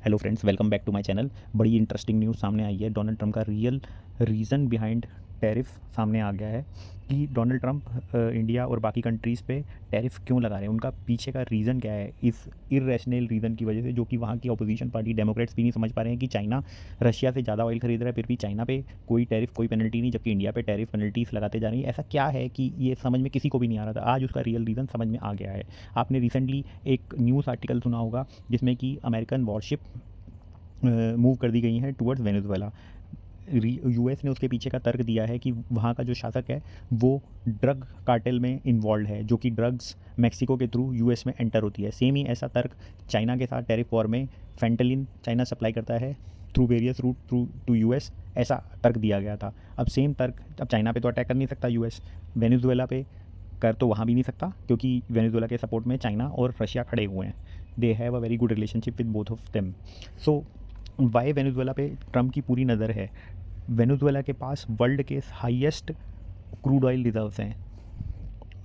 Hello friends, welcome back to my channel. बड़ी interesting news सामने आई है। डोनाल्ड ट्रंप का रियल रीज़न बिहाइंड टैरिफ सामने आ गया है कि डोनाल्ड ट्रंप इंडिया और बाकी कंट्रीज़ पे टैरिफ क्यों लगा रहे हैं। उनका पीछे का रीज़न क्या है, इस इर्रेशनल रीज़न की वजह से, जो कि वहाँ की अपोजिशन पार्टी डेमोक्रेट्स भी नहीं समझ पा रहे हैं कि चाइना रशिया से ज़्यादा ऑयल खरीद रहा है, फिर भी चाइना पे कोई टैरिफ, कोई पेनल्टी नहीं, जबकि इंडिया पे टैरिफ पेनल्टीज़ लगाते जा रही है। ऐसा क्या है कि ये समझ में किसी को भी नहीं आ रहा था। आज उसका रियल रीज़न समझ में आ गया है। आपने रिसेंटली एक न्यूज़ आर्टिकल सुना होगा जिसमें कि अमेरिकन वॉरशिप मूव कर दी गई हैं टुवर्ड्स वेनेजुएला। यूएस ने उसके पीछे का तर्क दिया है कि वहाँ का जो शासक है वो ड्रग कार्टेल में इन्वॉल्व है, जो कि ड्रग्स मैक्सिको के थ्रू यूएस में एंटर होती है। सेम ही ऐसा तर्क चाइना के साथ टैरिफ वॉर में फेंटलिन चाइना सप्लाई करता है through various route through to US, ऐसा तर्क दिया गया था। अब सेम तर्क, अब चाइना पे तो अटैक कर नहीं सकता यूएस, वेनेजुएला पे कर तो वहाँ भी नहीं सकता, क्योंकि वेनेजुएला के सपोर्ट में चाइना और रशिया खड़े हुए हैं। They have a very good relationship with both of them. So why Venezuela पे ट्रम्प की पूरी नज़र है। वेनेजुएला के पास वर्ल्ड के हाईएस्ट क्रूड ऑयल रिजर्व्स हैं।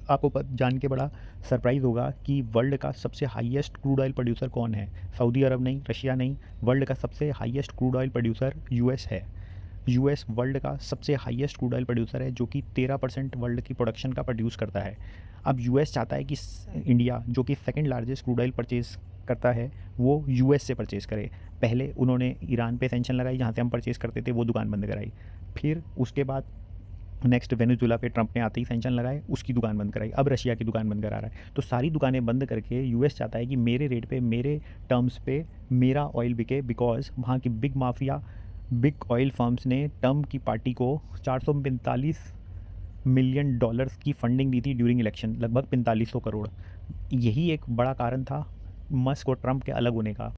आपको जान के बड़ा सरप्राइज़ होगा कि वर्ल्ड का सबसे हाईएस्ट क्रूड ऑयल प्रोड्यूसर कौन है। सऊदी अरब नहीं, रशिया नहीं, वर्ल्ड का सबसे highest crude oil producer US है। यूएस वर्ल्ड का सबसे हाईएस्ट क्रूड ऑयल प्रोड्यूसर है, जो कि 13% वर्ल्ड की प्रोडक्शन का प्रोड्यूस करता है। अब यूएस चाहता है कि इंडिया, जो कि second largest crude oil purchase करता है, वो यूएस से परचेज़ करे। पहले उन्होंने ईरान पे सेंक्शन लगाई, जहाँ से हम परचेज़ करते थे, वो दुकान बंद कराई। फिर उसके बाद नेक्स्ट वेनेजुएला पे ट्रंप ने आते ही सेंक्शन लगाए, उसकी दुकान बंद कराई। अब रशिया की दुकान बंद करा रहा है। तो सारी दुकानें बंद करके यूएस चाहता है कि मेरे रेट पे, मेरे टर्म्स पे मेरा ऑयल बिके, बिकॉज वहाँ की big mafia, big oil firms ने ट्रम्प की पार्टी को 445 मिलियन डॉलर्स की फंडिंग दी थी ड्यूरिंग इलेक्शन, लगभग 4500 करोड़। यही एक बड़ा कारण था मस्क और ट्रंप के अलग होने का।